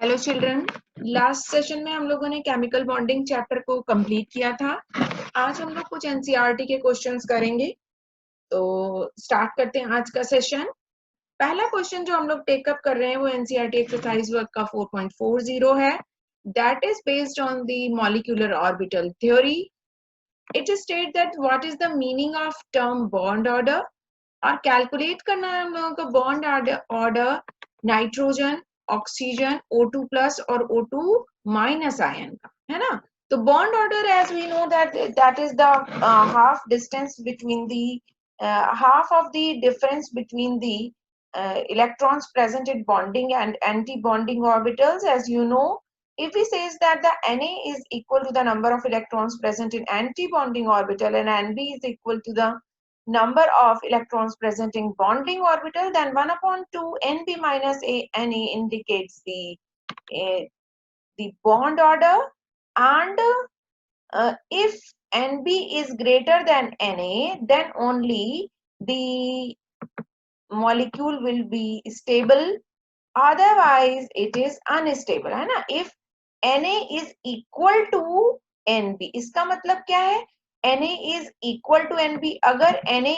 Hello children, last session में हम लोगों ने केमिकल बॉन्डिंग चैप्टर को कंप्लीट किया था। आज हम लोग कुछ एनसीईआरटी के क्वेश्चंस करेंगे। तो स्टार्ट करते हैं आज का सेशन। पहला क्वेश्चन जो हम लोग टेकअप कर रहे हैं वो एनसीईआरटी एक्सरसाइज वर्क का 4.40 है। That is based on the molecular orbital theory. It state that what is the meaning of term bond order, और कैलकुलेट करना है हम लोगों को bond order nitrogen, oxygen, O2 plus और O2 माइनस आयन का, है ना। तो bond order as we know that is the half distance between the half of the difference between the electrons present in bonding and anti-bonding orbitals. As you know, if we says that the Na is equal to the number of electrons present in anti-bonding orbital and Nb is equal to the number of electrons present in bonding orbital, then 1 upon 2 Nb minus Na indicates the bond order. And if Nb is greater than Na, then only the molecule will be stable, otherwise it is unstable, है ना। if Na is equal to Nb, इसका मतलब क्या है, Na is equal to Nb, अगर Na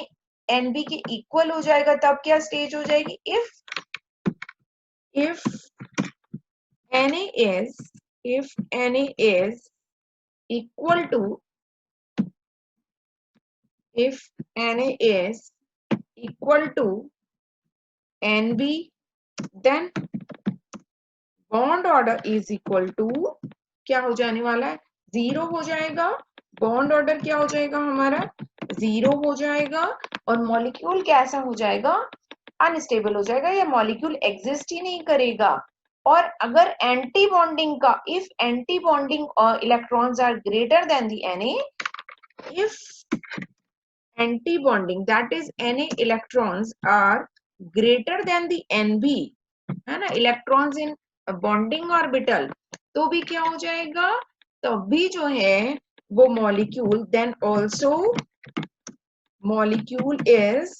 Nb के equal हो जाएगा तब क्या स्टेज हो जाएगी, if Na is equal to, if Na is equal to Nb, then bond order is equal to क्या हो जाने वाला है, जीरो हो जाएगा। बॉन्ड ऑर्डर क्या हो जाएगा हमारा, जीरो हो जाएगा। और मॉलिक्यूल कैसा हो जाएगा, अनस्टेबल हो जाएगा, या मॉलिक्यूल एग्जिस्ट ही नहीं करेगा। और अगर एंटी बॉन्डिंग का, if antibonding electrons are greater than the Na, if antibonding that is Na electrons are greater than the Nb, है ना, इलेक्ट्रॉन्स इन बॉन्डिंग ऑर्बिटल, तो भी क्या हो जाएगा, तो भी जो है वो molecule, then also molecule is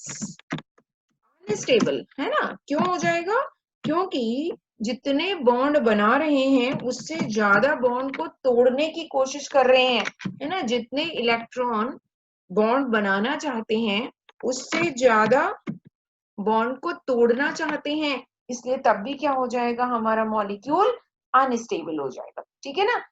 unstable, है ना। क्यों हो जाएगा, क्योंकि जितने बॉन्ड बना रहे हैं उससे ज्यादा बॉन्ड को तोड़ने की कोशिश कर रहे हैं, है ना। जितने इलेक्ट्रॉन बॉन्ड बनाना चाहते हैं उससे ज्यादा बॉन्ड को तोड़ना चाहते हैं, इसलिए तब भी क्या हो जाएगा, हमारा मॉलिक्यूल अनस्टेबल हो जाएगा। ठीक है ना।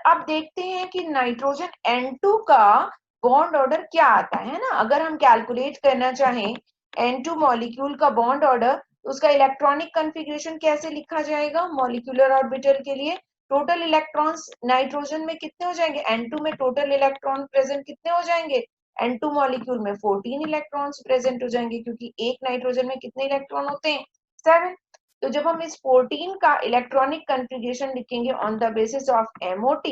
अब देखते हैं कि नाइट्रोजन N2 का बॉन्ड ऑर्डर क्या आता है ना। अगर हम कैलकुलेट करना चाहें N2 मॉलिक्यूल का बॉन्ड ऑर्डर, तो उसका इलेक्ट्रॉनिक कॉन्फ़िगरेशन कैसे लिखा जाएगा, मॉलिक्यूलर ऑर्बिटल के लिए टोटल इलेक्ट्रॉन्स नाइट्रोजन में कितने हो जाएंगे, N2 में टोटल इलेक्ट्रॉन प्रेजेंट कितने हो जाएंगे, N2 मॉलिक्यूल में 14 इलेक्ट्रॉन्स प्रेजेंट हो जाएंगे, क्योंकि एक नाइट्रोजन में कितने इलेक्ट्रॉन होते हैं, 7। तो जब हम इस 14 का इलेक्ट्रॉनिक कॉन्फ़िगरेशन लिखेंगे on the basis of MOT,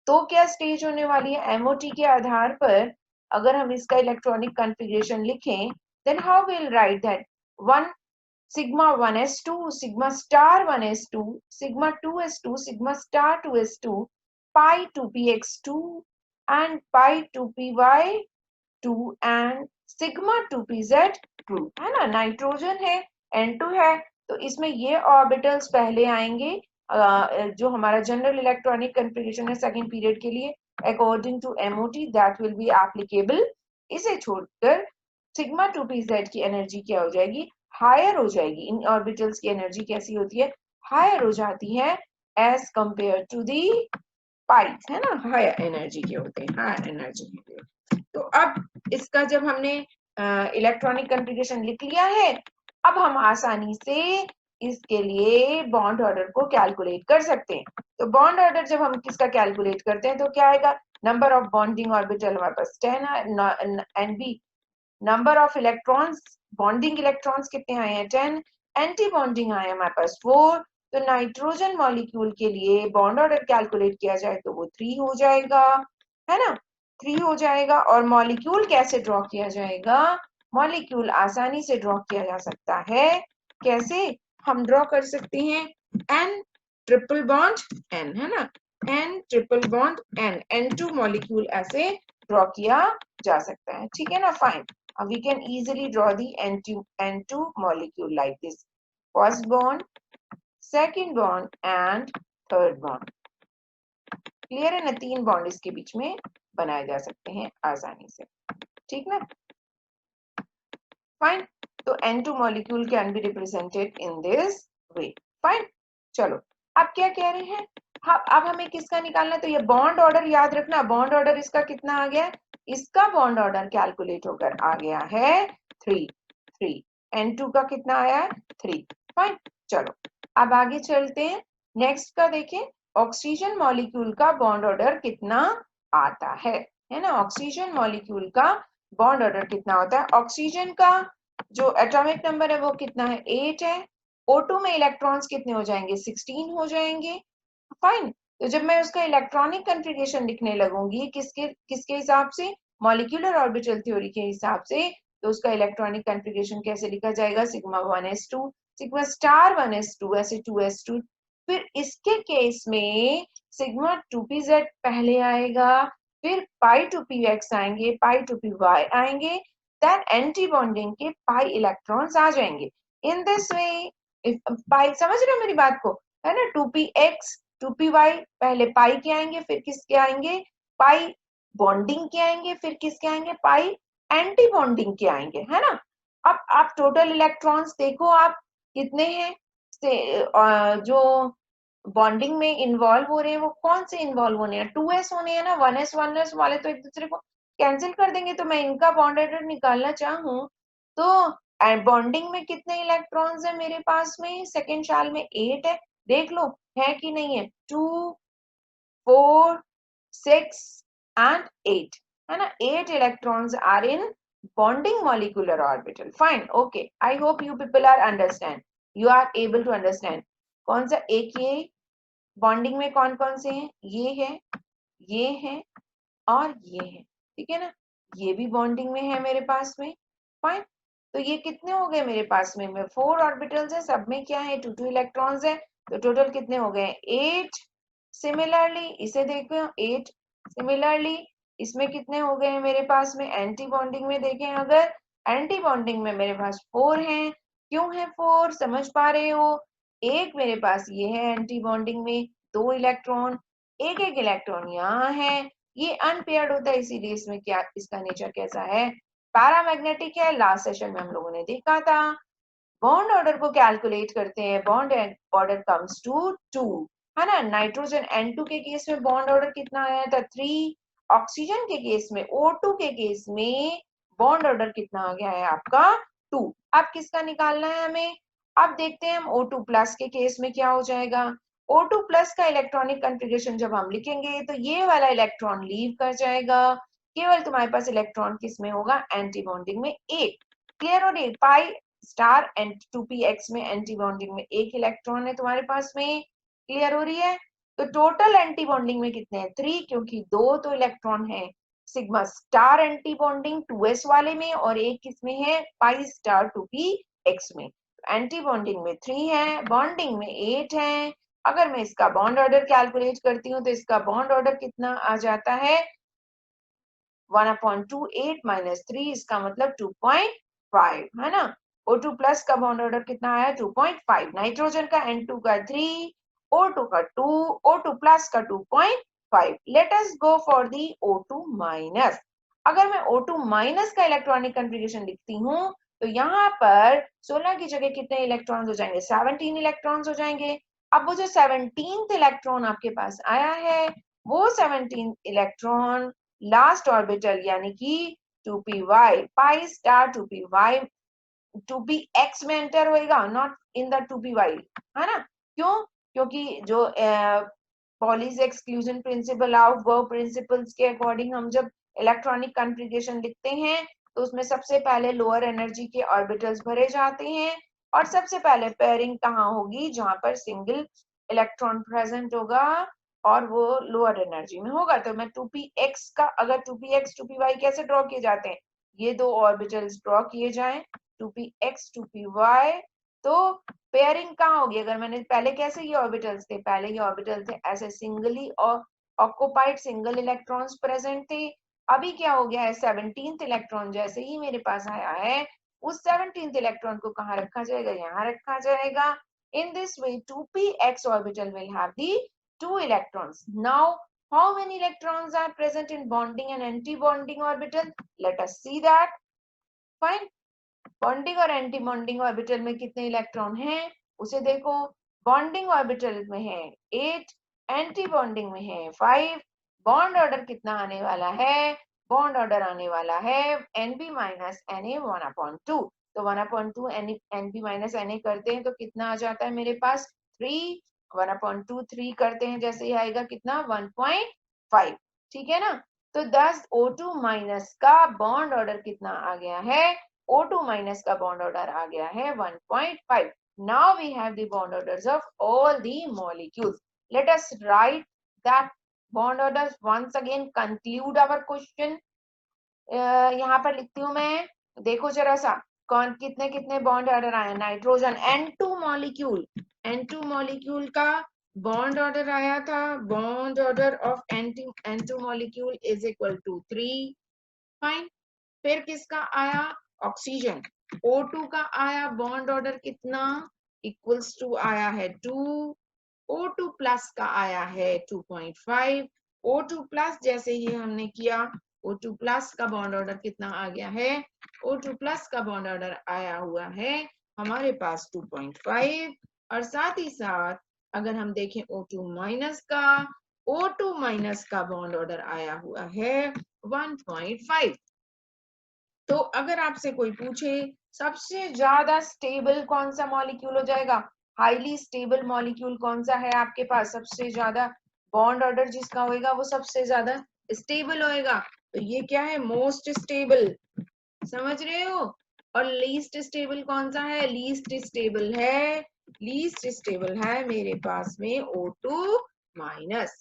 तो क्या स्टेज होने वाली है, MOT के आधार पर अगर हम इसका इलेक्ट्रॉनिक कॉन्फ़िगरेशन लिखें, then how will write that, 1 sigma 1s2 sigma star 1s2 sigma 2s2 sigma star 2s2 pi 2px2 and pi 2py2 and sigma 2pz2, है ना। नाइट्रोजन है, N2 है, तो इसमें ये ऑर्बिटल्स पहले आएंगे, जो हमारा जनरल इलेक्ट्रॉनिक कॉन्फ़िगरेशन है सेकंड पीरियड के लिए, according to MOT that will be applicable. इसे छोड़कर सिग्मा 2pz की एनर्जी क्या हो जाएगी, हायर हो जाएगी। इन ऑर्बिटल्स की एनर्जी कैसी होती है, हायर हो जाती है एज कंपेयर टू दी पाइस, है ना, हायर एनर्जी के होते हैं, हायर एनर्जी के। तो अब इसका जब हमने इलेक्ट्रॉनिक कॉन्फ़िगरेशन लिख लिया है, अब हम आसानी से इसके लिए बॉन्ड ऑर्डर को कैलकुलेट कर सकते हैं। तो बॉन्ड ऑर्डर जब हम किसका कैलकुलेट करते हैं तो क्या आएगा, नंबर ऑफ बॉन्डिंग ऑर्बिटल हमारे पास 10 है, Nb number of electrons, bonding electrons कितने आए हैं 10, एंटी बॉन्डिंग आए हमारे पास 4। तो नाइट्रोजन मॉलिक्यूल के लिए बॉन्ड ऑर्डर कैलकुलेट किया जाए तो वो 3 हो जाएगा, है ना, 3 हो जाएगा। और मॉलिक्यूल कैसे ड्रॉ किया जाएगा, मॉलिक्यूल आसानी से ड्रॉ किया जा सकता है, कैसे, हम ड्रॉ कर सकते हैं N ट्रिपल बॉन्ड N, है ना, N triple bond N, N2 molecule ऐसे ड्रॉ किया जा सकता है। ठीक है ना, fine. We can easily draw the N2 molecule like this. First bond, second bond and third bond. Clear है ना, 3 बॉन्ड इसके बीच में बनाए जा सकते हैं आसानी से, ठीक ना, फाइन। तो N2 molecule can be represented in this way, fine. चलो अब क्या कह रहे हैं, हाँ अब हमें किसका निकालना है, तो ये बॉन्ड ऑर्डर याद रखना, बॉन्ड ऑर्डर इसका कितना आ गया, इसका बॉन्ड ऑर्डर कैलकुलेट होकर आ गया है 3। N2 का कितना आया है 3, फाइन। चलो अब आगे चलते हैं, नेक्स्ट का देखें, ऑक्सीजन मॉलिक्यूल का बॉन्ड ऑर्डर कितना आता है ना, ऑक्सीजन मॉलिक्यूल का बॉन्ड ऑर्डर कितना होता है, ऑक्सीजन का जो एटॉमिक नंबर है वो कितना है 8 है, O2 में इलेक्ट्रॉन्स कितने हो जाएंगे 16 हो जाएंगे, फाइन। तो जब मैं उसका इलेक्ट्रॉनिक कन्फिगरेशन लिखने लगूंगी किसके किसके हिसाब से, मॉलिक्यूलर ऑर्बिटल थ्योरी के हिसाब से, तो उसका इलेक्ट्रॉनिक कन्फिगरेशन कैसे लिखा जाएगा, sigma 1s2 sigma star 1s2 ऐसे 2s2, फिर इसके केस में सिग्मा 2pz पहले आएगा, फिर पाई 2px आएंगे, पाई 2py आएंगे, देन एंटी बॉन्डिंग के पाई इलेक्ट्रॉन्स आ जाएंगे। इन दिस वे पाई, समझ रहे हो मेरी बात को, है ना, 2px 2py पहले पाई के आएंगे, फिर किसके आएंगे पाई बॉन्डिंग के आएंगे, फिर किसके आएंगे पाई एंटी बॉन्डिंग के आएंगे, है ना। अब आप टोटल इलेक्ट्रॉन्स देखो आप कितने हैं, जो बॉन्डिंग में इन्वॉल्व हो रहे हैं वो कौन से इन्वॉल्व होने हैं, 2s होने हैं ना, 1s वाले तो एक दूसरे को कैंसिल कर देंगे, तो मैं इनका बॉन्ड ऑर्डर निकालना चाहूँ तो बॉन्डिंग में कितने इलेक्ट्रॉन्स है मेरे पास में, सेकेंड शाल में 8 है, देख लो है कि नहीं है, 2 4 6 and 8, है ना, 8 electrons are in bonding molecular orbital, fine, okay, I hope you people are understand, you are able to understand। कौन सा एक ये बॉन्डिंग में कौन कौन से हैं, ये है और ये है, ठीक है ना, ये भी बॉन्डिंग में है मेरे पास में, फाइन। तो ये कितने हो गए मेरे पास में 4 ऑर्बिटल्स है, सब में क्या है 2 इलेक्ट्रॉन्स है, तो टोटल कितने हो गए 8। सिमिलरली इसे देखो 8, सिमिलरली इसमें कितने हो गए हैं मेरे पास में, एंटी बॉन्डिंग में देखें अगर, एंटी बॉन्डिंग में मेरे पास 4 हैं, क्यों है 4 समझ पा रहे हो, एक मेरे पास ये है एंटी बॉन्डिंग में 2 इलेक्ट्रॉन, एक एक इलेक्ट्रॉन यहाँ है, ये अनपेयर्ड होता है इसीलिए इसमें क्या, इसका नेचर कैसा है पैरामैग्नेटिक है, लास्ट सेशन में हम लोगों ने देखा था। बॉन्ड ऑर्डर को कैलकुलेट करते हैं, बॉन्ड ऑर्डर कम्स टू 2, है ना, नाइट्रोजन N2 के केस में बॉन्ड ऑर्डर कितना आया था 3, ऑक्सीजन के केस में O2 के केस में बॉन्ड ऑर्डर कितना आ गया है आपका 2। अब किसका निकालना है हमें, अब देखते हैं हम O2 प्लस के केस में क्या हो जाएगा, O2 प्लस का इलेक्ट्रॉनिक कन्फिगरेशन जब हम लिखेंगे तो ये वाला इलेक्ट्रॉन लीव कर जाएगा, केवल तुम्हारे पास इलेक्ट्रॉन किस में होगा एंटी बॉन्डिंग में 1, क्लियर हो रही, पाई स्टार एंड 2px में एंटी बॉन्डिंग में 1 इलेक्ट्रॉन है तुम्हारे पास में, क्लियर हो रही है। तो टोटल एंटी बॉन्डिंग में कितने हैं 3, क्योंकि 2 तो इलेक्ट्रॉन है sigma star anti bonding 2s वाले में और एक किसमें है पाई स्टार 2px में, एंटी बॉन्डिंग में 3 है, बॉन्डिंग में 8 है। अगर मैं इसका बॉन्ड ऑर्डर कैलकुलेट करती हूँ तो इसका बॉन्ड ऑर्डर कितना आ जाता है 1/2 8 - 3, इसका मतलब 2.5, है ना। O2 प्लस का बॉन्ड ऑर्डर कितना आया 2.5, नाइट्रोजन का N2 का 3, O2 का 2, O2 प्लस का 2.5। Let us go for the O2 minus. अगर मैं O2 माइनस का इलेक्ट्रॉनिक कन्फिगरेशन लिखती हूँ तो यहाँ पर 16 की जगह कितने इलेक्ट्रॉन्स हो जाएंगे 17 इलेक्ट्रॉन्स हो जाएंगे। अब वो जो 17th इलेक्ट्रॉन आपके पास आया है वो 17 इलेक्ट्रॉन लास्ट ऑर्बिटल यानी कि 2py pi star 2py 2px में एंटर होएगा, नॉट इन द 2py, है ना। क्यों, क्योंकि जो Pauli's exclusion principle of verb principles के अकॉर्डिंग हम जब इलेक्ट्रॉनिक कन्फिगरेशन लिखते हैं तो उसमें सबसे पहले लोअर एनर्जी के ऑर्बिटल्स भरे जाते हैं और सबसे पहले पेयरिंग कहाँ होगी जहां पर सिंगल इलेक्ट्रॉन प्रेजेंट होगा और वो लोअर एनर्जी में होगा। तो मैं 2px का अगर 2px 2py कैसे ड्रॉ किए जाते हैं, ये दो ऑर्बिटल्स ड्रॉ किए जाएं 2px 2py, तो पेयरिंग कहाँ होगी, अगर मैंने पहले कैसे ये ऑर्बिटल्स थे, पहले ये ऑर्बिटल थे ऐसे सिंगली और ऑक्युपाइड सिंगल इलेक्ट्रॉन्स प्रेजेंट थे। अभी क्या हो गया है 17th इलेक्ट्रॉन जैसे ही मेरे पास आया है उस 17th इलेक्ट्रॉन को कहाँ रखा जाएगा, यहाँ रखा जाएगा। In this way, 2px orbital will have the 2 electrons. Now, how many electrons are present in bonding and anti-bonding orbital? Let us see that. Fine. Bonding और एंटी बॉन्डिंग ऑर्बिटल में कितने इलेक्ट्रॉन हैं उसे देखो. बॉन्डिंग ऑर्बिटल में है 8, anti bonding में है 5. बॉन्ड ऑर्डर कितना आने वाला है? बॉन्ड ऑर्डर आने वाला है Nb माइनस Na 1/2. तो 1/2 Nb माइनस Na करते हैं तो कितना आ जाता है मेरे पास? 3. 1/2 3 करते हैं जैसे ही आएगा कितना? 1.5. ठीक है ना. तो 10 O2 माइनस का बॉन्ड ऑर्डर कितना आ गया है? O2 minus का bond order आ गया है 1.5. Now we have the bond orders of all the molecules. Let us write that bond orders once again. Conclude our question. यहाँ पर लिखती हूँ मैं. देखो जरा सा कौन कितने कितने बॉन्ड ऑर्डर आए. नाइट्रोजन N2 मॉलिक्यूल का बॉन्ड ऑर्डर आया था. Bond order of N2 molecule is equal to 3. Fine. फिर किसका आया? ऑक्सीजन. O2 का आया बॉन्ड ऑर्डर कितना? इक्वल्स टू आया है 2. O2 प्लस का आया है 2.5. O2 प्लस जैसे ही हमने किया O2 प्लस का बॉन्ड ऑर्डर कितना आ गया है? O2 प्लस का बॉन्ड ऑर्डर आया हुआ है हमारे पास 2.5. और साथ ही साथ अगर हम देखें O2 माइनस का बॉन्ड ऑर्डर आया हुआ है 1.5. तो अगर आपसे कोई पूछे सबसे ज्यादा स्टेबल कौन सा मॉलिक्यूल हो जाएगा? हाईली स्टेबल मॉलिक्यूल कौन सा है आपके पास? सबसे ज्यादा बॉन्ड ऑर्डर जिसका होएगा वो सबसे ज्यादा स्टेबल होएगा. तो ये क्या है? Most stable. समझ रहे हो? और लीस्ट स्टेबल कौन सा है? लीस्ट स्टेबल है मेरे पास में O2 माइनस.